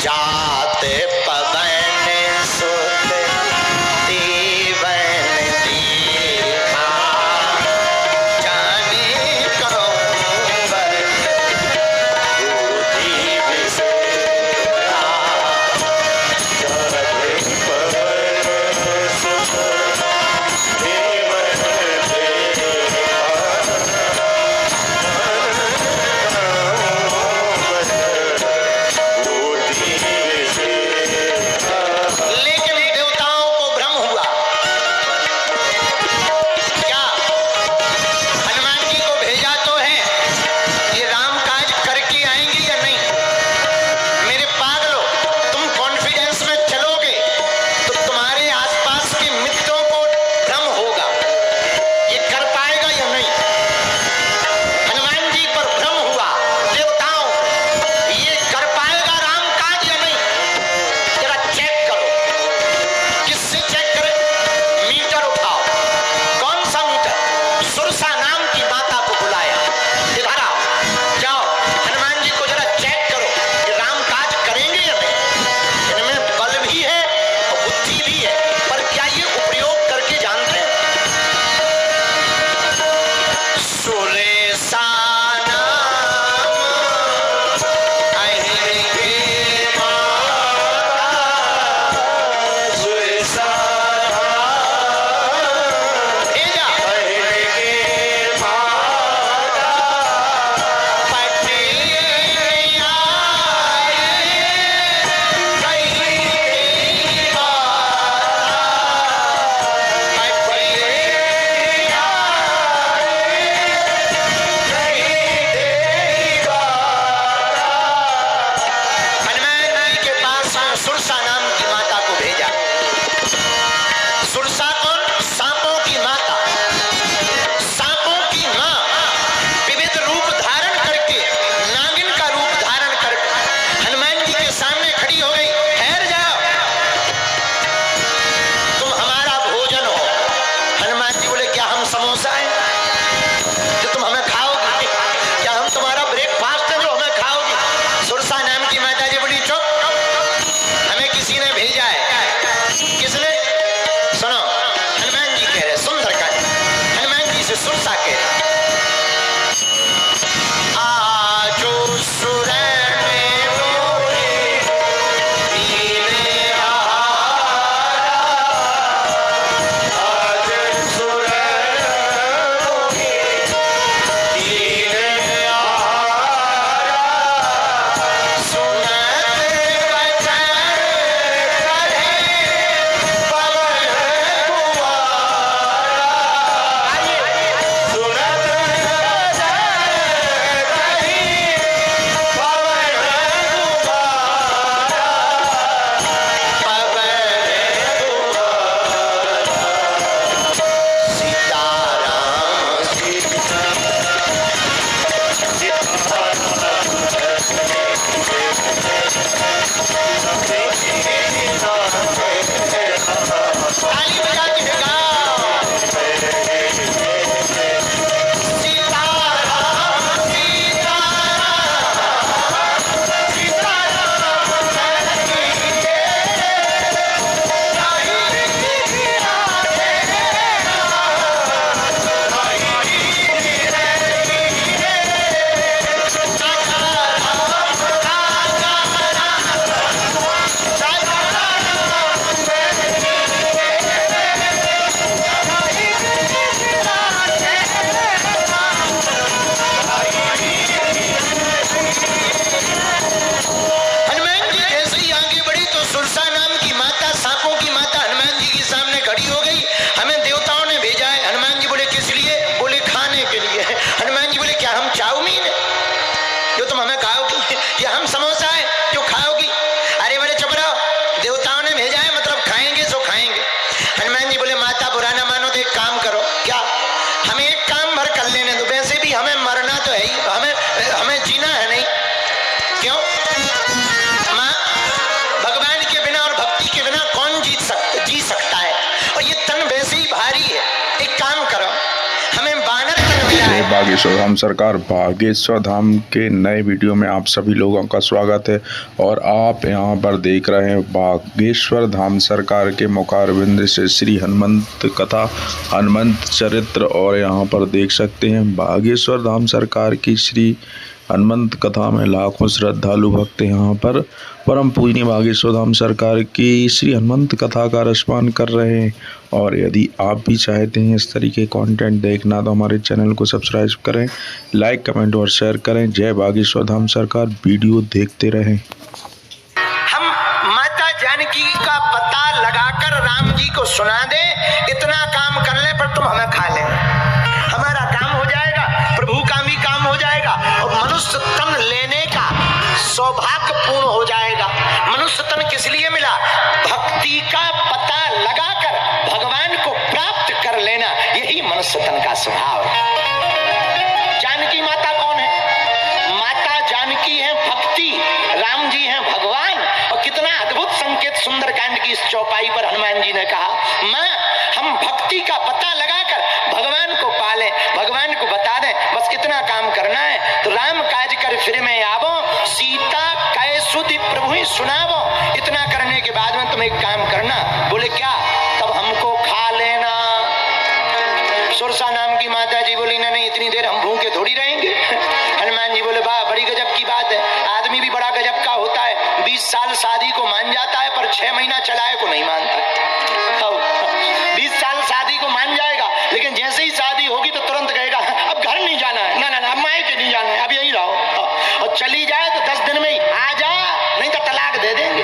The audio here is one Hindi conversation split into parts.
जाते पवन सुत दीवन दीपा जाने कहूँ बस बुद्धि विषया जाते पवन सुत दीवन दीपा बागेश्वर धाम सरकार बागेश्वर धाम के नए वीडियो में आप सभी लोगों का स्वागत है। और आप यहां पर देख रहे हैं बागेश्वर धाम सरकार के मुखारबिंद से श्री हनुमंत कथा, हनुमंत चरित्र। और यहां पर देख सकते हैं बागेश्वर धाम सरकार की श्री हनुमंत कथा में लाखों श्रद्धालु भक्त यहाँ पर परम पूजनीय बागेश्वर धाम सरकार की श्री हनुमंत कथा का रसपान कर रहे हैं। और यदि आप भी चाहते हैं इस तरीके कंटेंट देखना तो हमारे चैनल को सब्सक्राइब करें, लाइक कमेंट और शेयर करें। जय बागेश्वर धाम सरकार। वीडियो देखते रहें। हम माता जानकी का पता लगाकर राम जी को सुना दे, इतना काम करने पर तुम हमें खा लेना, हमारा काम हो जाएगा, प्रभु का भी काम हो जाएगा और मनुष्य तन लेने का सौभाग्य पूर्ण हो जाएगा। मनुष्य तन किस लिए मिला? भक्ति का पता लगाकर भगवान को प्राप्त कर लेना, यही मनुष्य तन का स्वभाव है। जानकी माता कौन है? माता जानकी है भक्ति, राम जी हैं भगवान। और कितना अद्भुत संकेत सुंदरकांड की इस चौपाई पर हनुमान जी ने कहा, मां हम भक्ति का पता लगाकर भगवान को पालें, भगवान को बता दें, बस इतना काम करना है। तो राम काज कर फिर मैं आवो, सीता कै सुधि प्रभु ही सुनावो। इतना करने के बाद में तुम एक काम करना। बोले क्या? तब हमको खा लेना। सुरसा नाम की माता जी बोली नहीं, इतनी देर हम भूखे थोड़ी रहेंगे। हनुमान जी बोले वाह, बड़ी गजब की बात है। आदमी भी बड़ा गजब का होता है, 20 साल शादी को मान जाता है पर 6 महीना चलाए को नहीं मानता। 20 साल शादी को मान जाएगा, लेकिन जैसे ही शादी होगी तो तुरंत कहेगा अब घर नहीं जाना है, ना अब मायके नहीं जाना है, अब यहीं रहो। और चली जाए तो 10 दिन में ही आ जा, नहीं तो तलाक दे देंगे।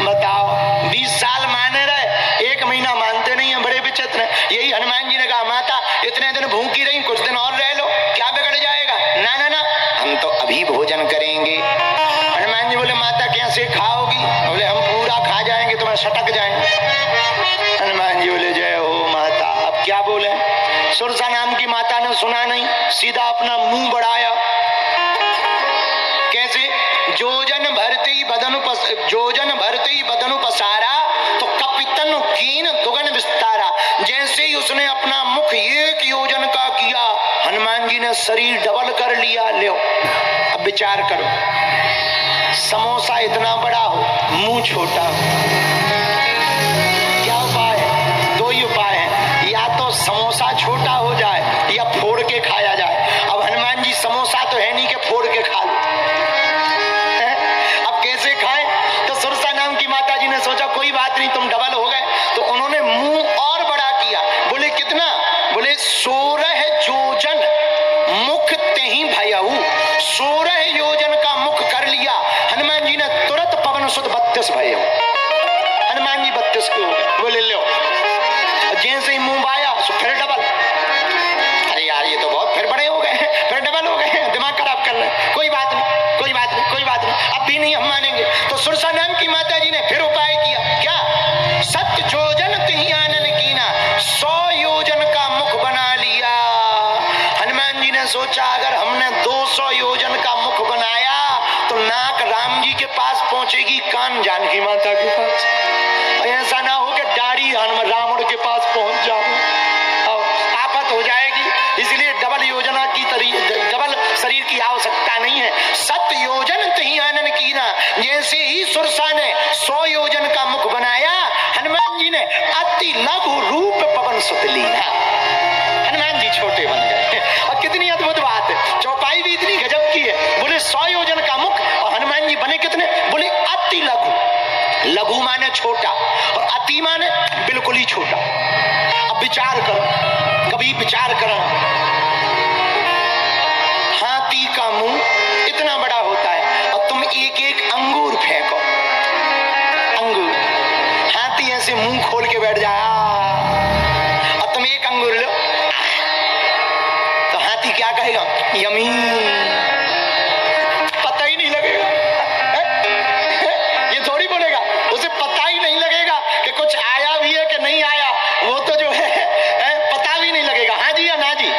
बताओ, 20 साल माने रहे, 1 महीना मानते नहीं है, बड़े विचित्र है। यही हनुमान जी ने कहा माता इतने दिन भूखी रही, कुछ दिन और रह लो, क्या बिगड़ जाएगा? ना हम तो अभी भोजन करेंगे। हनुमान जी बोले माता कैसे खाओगी? बोले हम पूरा खा जाएंगे, तुम्हें सटक जाएंगे। हनुमान जी बोले जय हो माता। अब क्या बोले? सुरसा नाम की माता ने सुना नहीं, सीधा अपना मुंह बढ़ाया। कैसे? जोजन भरते ही बदनु पसारा तो कपितन कीन दुगन विस्तारा। जैसे ही उसने अपना मुख 1 योजन का किया, हनुमान जी ने शरीर डबल कर लिया। ले अब विचार करो, समोसा इतना बड़ा हो, मुंह छोटा हो, क्या उपाय है? 2 ही उपाय है, या तो समोसा छोटा हो जाए या फोड़ के खाया जाए। अब हनुमान जी समोसा तो है नहीं कि फोड़ के खा लो, अब कैसे खाएं? तो सुरसा नाम की माता जी ने सोचा कोई बात नहीं, तुम डबल हो गए, तो उन्होंने मुंह और बड़ा किया। बोले कितना? बोले 16 योजन मुख तेहि भयऊ। 16 योजन का मुख कर लिया। हनुमान जी ने तुरंत पवन सुत 32 भये। हनुमान जी 32 के हो गए। बोले लो, जैसे ही मुंह आया फिर डबल। अरे यार ये तो बहुत फिर बड़े हो गए, फिर डबल हो गए, दिमाग खराब कर रहे हैं। कोई बात नहीं, अब भी नहीं हम मानेंगे। तो सुरसा नाम की माता जी ने फिर उपाय किया। क्या? 7 योजन तिहि आनन कीना, 100 योजन का मुख बना लिया। हनुमान जी ने सोचा अगर हमने 200 योजन का मुख बनाया तो नाक राम जी के पास पहुंचेगी, कान जानकी माता के पास। ऐसा ना हो कि दाढ़ी रावण के पास पहुंच जाओ, आफत हो जाएगी। इसलिए डबल योजना की डबल शरीर की आवश्यकता नहीं है। 7 योजन तिहि आनन कीना। जैसे ही सुरसा ने 100 योजन का मुख बनाया, हनुमान जी ने अति लघु रूप पवन सुत लीना। हनुमान जी छोटे बन गए। और कितनी अद्भुत बात है, चौपाई भी इतनी गजब की है। बोले 100 योजन का मुख और हनुमान जी बने कितने? बोले अति लघु। लघु माने छोटा और अति माने बिल्कुल ही छोटा। अब विचार करो, कभी विचार करना, हाथी का मुंह इतना बड़ा होता है और तुम एक अंगूर फेंको, अंगूर, हाथी ऐसे मुंह खोल के बैठ जाए और तुम एक अंगूर लो तो हाथी क्या कहेगा? यमी। पता ही नहीं लगेगा, ये थोड़ी बोलेगा, उसे पता ही नहीं लगेगा कि कुछ आया भी है कि नहीं आया। वो तो जो है पता भी नहीं लगेगा, हाँ जी या ना जी।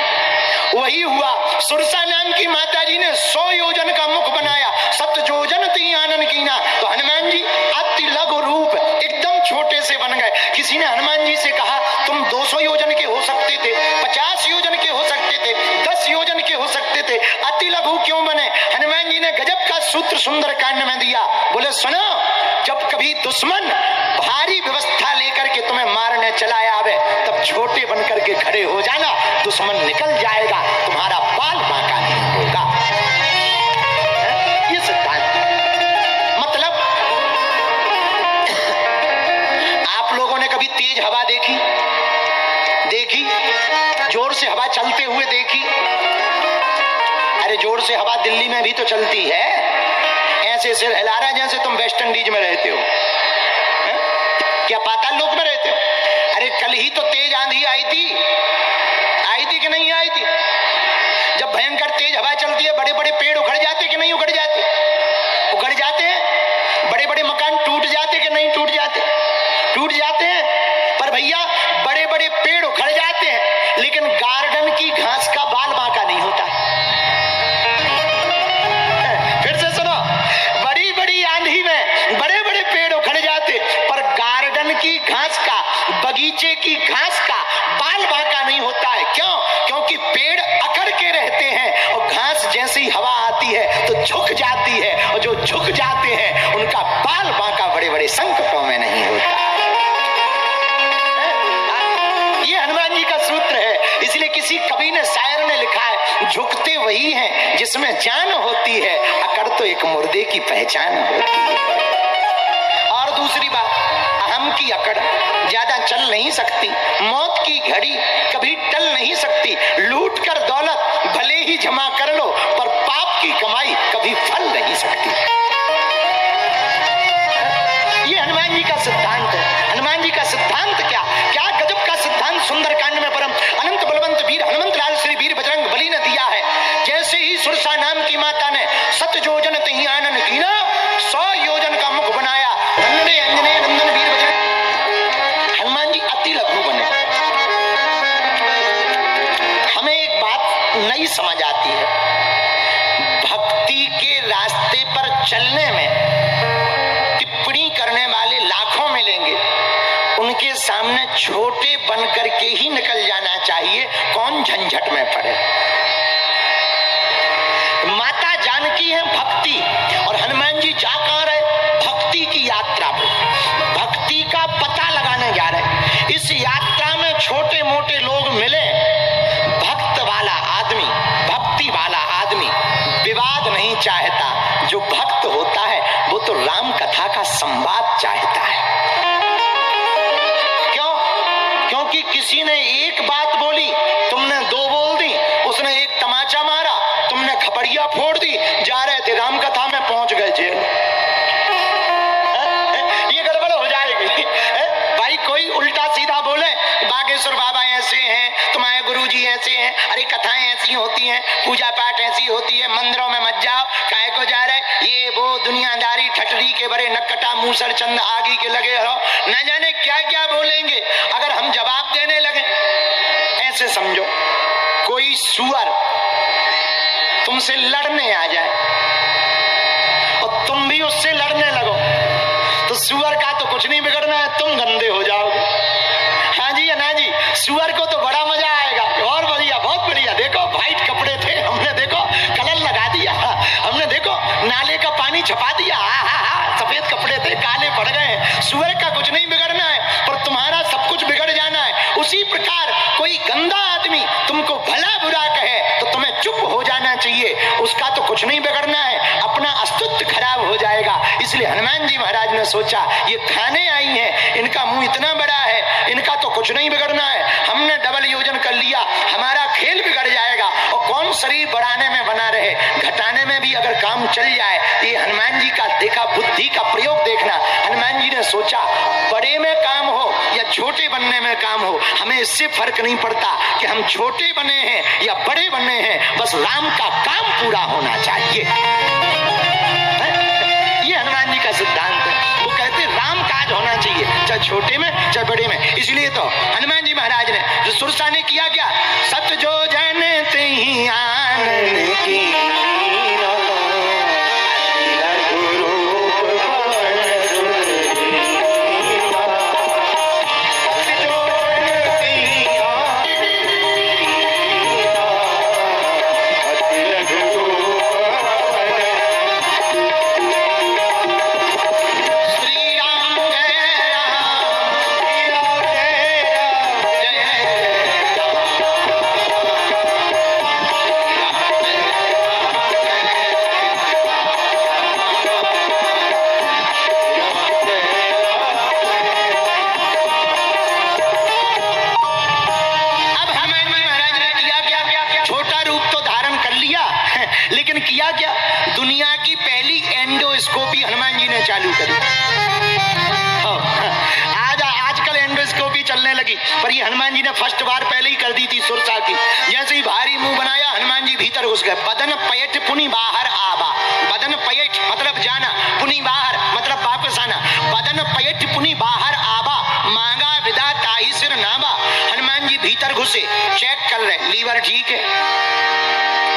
वही हुआ, सुरसा नाम की माता जी ने 100 योजन का मुख बनाया, 7 योजन तिहि आनन कीना। तो हनुमान जी अति लघु रूप एकदम छोटे से बन गए। किसी ने हनुमान जी से कहा तुम 200 योजन के हो सकते थे, 50 योजन के हो सकते थे, 10 सूत्र सुंदर कांड में दिया। बोले सुनो, जब कभी दुश्मन भारी व्यवस्था लेकर के तुम्हें मारने चला आवे, तब छोटे बनकर के खड़े हो जाना, दुश्मन निकल जाएगा, तुम्हारा बाल बांका नहीं होगा। ये सिद्धांत मतलब आप लोगों ने कभी तेज हवा देखी? जोर से हवा चलते हुए देखी? अरे जोर से हवा दिल्ली में भी तो चलती है, ऐसे सिर हिला रहा है जैसे तुम वेस्ट इंडीज में रहते हो, क्या पाताल लोक में रहते हो? अरे कल ही तो तेज आंधी आई थी कि नहीं आई थी? जब भयंकर तेज हवा चलती है, बड़े बड़े पेड़ उखड़ जाते कि नहीं उखड़ जाते? उखड़ जाते हैं। बड़े बड़े मकान टूट जाते कि नहीं टूट जाते? टूट जाते हैं। पर भैया बड़े बड़े पेड़ उखड़ जाते हैं, लेकिन गार्डन की घास का बाल बांका नहीं होता। फिर से सुनो, बड़ी बड़ी आंधी में बड़े बड़े पेड़ उखड़ जाते, पर गार्डन की घास का, बगीचे की घास का बाल बांका नहीं होता है। क्यों? क्योंकि पेड़ अकड़ के रहते हैं और घास जैसे ही हवा आती है तो झुक जाती है, और जो झुक जाते हैं उनका बाल बांका बड़े बड़े संकटों में नहीं होता। ये हनुमान जी का सूत्र है। इसलिए किसी कवि ने, शायर ने लिखा है, झुकते वही हैं जिसमें जान होती है, अकड़ तो एक मुर्दे की पहचान होती है। और दूसरी बात, अहम की अकड़ ज्यादा चल नहीं सकती। मौत की घड़ी कभी टल नहीं सकती। लूट कर दौलत भले ही जमा कर लो, पर पाप की कमाई कभी फल नहीं सकती। ये हनुमान जी का सिद्धांत है। हनुमान जी का सिद्धांत क्या क्या गजब का सिद्धांत सुंदरकांड में परम अनंत बलवंत वीर हनुमंत लाल श्री वीर बजरंग बली ने दिया है। जैसे ही सुरसा नाम की माता ने 7 योजन तही आनन कीना, 100 योजन का मुख बनाया, नंदने अंजने नंदन वीर बजरंग। हनुमान जी अति लघु बने। हमें एक बात नई समझ आती है, भक्ति के रास्ते पर चलने में टिप्पणी करने वाले लाखों मिलेंगे, उनके सामने छोटे बनकर के ही निकल जाना चाहिए, कौन झंझट में पड़े। माता जानकी है भक्ति, और हनुमान जी जा कहां रहे? भक्ति की यात्रा पे, भक्ति का पता लगाने जा रहे। इस यात्रा में छोटे मोटे लोग मिले, भक्त वाला आदमी, भक्ति वाला आदमी विवाद नहीं चाहता। जो भक्त होता है वो तो राम कथा का संवाद चाहता है। क्योंकि किसी ने एक बात बोली, तुमने 2 बोल दी, उसने एक तमाचा मारा, तुमने खपड़िया फोड़ दी, जा रहे थे राम कथा में पहुंच गए जेल। ये गड़बड़ हो जाएगी। भाई कोई उल्टा सीधा बोले, बागेश्वर बाबा ऐसे हैं, तुम्हारे गुरुजी ऐसे हैं, अरे कथाएं ऐसी होती हैं, पूजा पाठ ऐसी होती है, मंदिरों में मत जाओ, काहे को जा रहे? ये वो दुनियादारी ठटरी के बड़े नक्कटा मूसर चंद आगी के लगे हो, न जाने क्या क्या बोलेंगे। अगर हम जवाब देने लगे, ऐसे समझो कोई सुअर तुमसे लड़ने आ जाए और तुम भी उससे लड़ने लगो, तो सुअर का तो कुछ नहीं बिगड़ना है, तुम गंदे हो जाओगे। हाँ जी या ना जी? सुअर को तो बड़ा मजा आएगा, और बढ़िया, बहुत बढ़िया। देखो व्हाइट कपड़े थे, हमने देखो कलर लगा दिया, हमने देखो नाले का पानी छपा दिया, सफेद कपड़े थे काले पड़ गए। सुअर का कुछ नहीं बिगड़ना है, पर तुम्हारा सब कुछ बिगड़ जाना है। उसी प्रकार कोई गंदा आदमी तुमको भला बुरा कहे तो तुम्हें चुप हो जाना चाहिए, उसका तो कुछ नहीं बिगड़ना है, अपना अस्तित्व खराब हो जाएगा। इसलिए हनुमान जी महाराज ने सोचा, ये खाने आई हैं, इनका मुंह इतना बड़ा है, इनका तो कुछ नहीं बिगड़ना है, हमने डबल योजन कर लिया, हमारा खेल बिगड़ जाएगा। और कौन शरीर बढ़ाने में बना रहे, घटाने में भी अगर काम चल जाए। ये हनुमान जी का देखा बुद्धि का प्रयोग देखना। हनुमान जी ने सोचा, बड़े में काम हो या छोटे बनने में काम हो, हमें इससे फर्क नहीं पड़ता कि हम छोटे बने हैं या बड़े बने हैं, बस राम का काम पूरा होना चाहिए। ये हनुमान जी का सिद्धांत है। वो कहते राम काज होना चाहिए, चाहे छोटे में चाहे बड़े में। इसलिए तो हनुमान जी महाराज ने, जो सुरसा ने किया क्या, 7 योजन तही आनन कीना, चालू करी। आजकल एंडोस्कोपी चलने लगी, पर ये हनुमान जी ने फर्स्ट बार पहले ही कर दी थी सुरसा की। जैसे ही भारी मुंह बनाया, हनुमान जी भीतर घुस गए। बदन पयट पुनि बाहर आवा। बदन पयट मतलब जाना, पुनि बाहर मतलब वापस आना। बदन पयट पुनि बाहर आवा, मांगा विदा ताही सिर नावा। हनुमान जी भीतर घुसे, चेक कर रहे, लीवर ठीक है,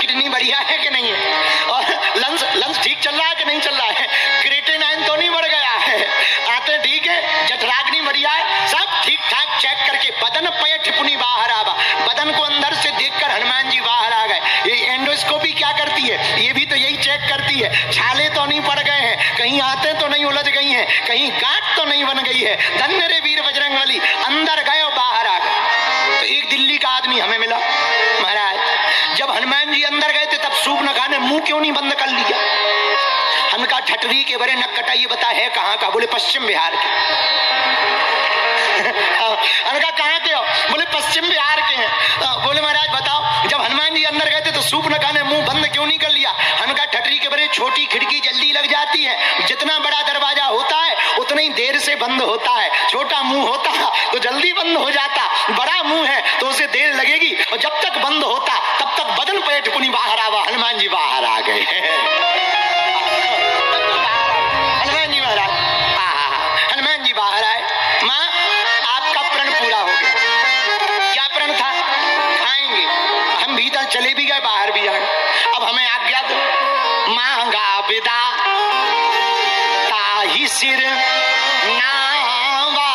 किडनी बढ़िया है कि नहीं है, और लंग्स ठीक चल रहा है कि नहीं चल रहा है, क्रिएटिनिन तो नहीं बढ़ गया है, आते ठीक है, जठराग्नि बढ़िया है, सब ठीक ठाक चेक करके बदन पयट पुनि बाहर आवा। बदन को अंदर से देखकर हनुमान जी बाहर आ गए। ये एंडोस्कोपी क्या करती है? ये भी तो यही चेक करती है, छाले तो नहीं पड़ गए हैं, कहीं आते तो नहीं उलझ गई हैं, कहीं गांठ तो नहीं बन गई है। धन्य रे वीर बजरंगबली, अंदर गए और बाहर आ गए। तो एक दिल्ली का आदमी हमें मिला, महाराज जब हनुमान जी अंदर गए थे तब सूप न खाने, मुंह क्यों नहीं बंद कर लिया? हमने कहा ठटरी के बरे नक कटा, ये बता है कहाँ का? बोले पश्चिम बिहार के। हमने कहा कहाँ के हो? बोले पश्चिम बिहार के हैं। बोले महाराज बताओ, जब हनुमान जी अंदर गए थे तो सूप न खाने, मुंह बंद क्यों नहीं कर लिया? हमने कहा ठटरी के बरे छोटी खिड़की जल्दी लग जाती है, जितना बड़ा दरवाजा होता है उतना ही देर से बंद होता है। छोटा मुंह होता तो जल्दी बंद हो जाता, बड़ा मुंह है तो उसे देर लगेगी, और जब तक बंद होता तब तक बदन पयट पुनि बाहर आवा। हनुमान जी बाहर आ गए। हनुमान जी महाराज, हनुमान जी बाहर आए। माँ आपका प्रण पूरा हो गया। क्या प्रण था? खाएंगे। हम भीतर चले भी गए, बाहर भी आए। अब हमें आज्ञा दो। मांगा विदा ताही सिर नावा,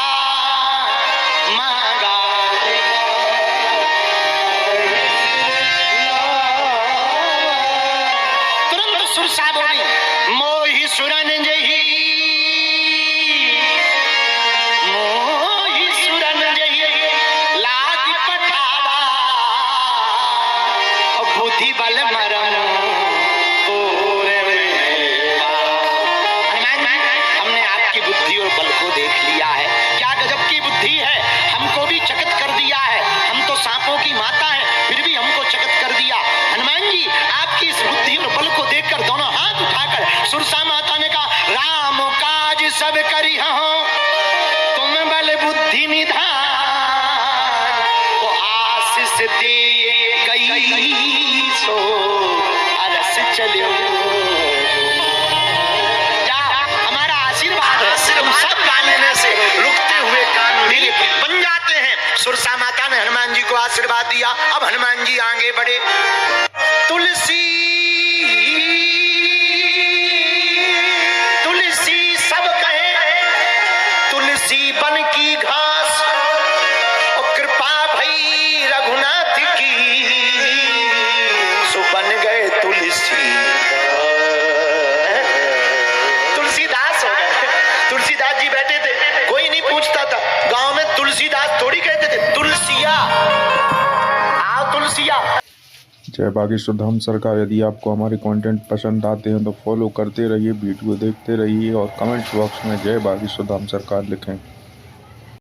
मांगा तुरंत सुरसा बोली, मोहि सुरन जही, मोहि सुरन जही लाज पठावा, बुद्धि बल मरम हमने आपकी बुद्धि और बल को देख लिया है। क्या गजब की बुद्धि है, हमको भी चकित कर दिया है। हम तो सांपों की माता है, फिर भी हमको चकित कर दिया। हनुमान जी आपकी इस बुद्धि और बल को देखकर दोनों हाथ उठाकर सुरसा माता ने कहा, राम काज सब करी हो, तुम बल बुद्धि निधान, तो आशीष दे गई सो अरस चलो। हमारा आशीर्वाद है, तुम सब गाने से रुकते हुए कान मेरे बन जाते हैं। सुरसा माता ने हनुमान जी को आशीर्वाद दिया। अब हनुमान जी आगे बढ़े। तुलसी तुलसी सब कहे, तुलसी बन की घास, और कृपा भई रघुनाथ की, सो बन गए तुलसी। तुलसीदास हो गए। तुलसीदास जी बैठे थे, कोई नहीं पूछता था। गांव में तुलसीदास थोड़ी कहते थे, तुलसिया आओ तुलसिया। जय बागेश्वर धाम सरकार। यदि आपको हमारे कंटेंट पसंद आते हैं तो फॉलो करते रहिए, वीडियो देखते रहिए और कमेंट बॉक्स में जय बागेश्वर धाम सरकार लिखें।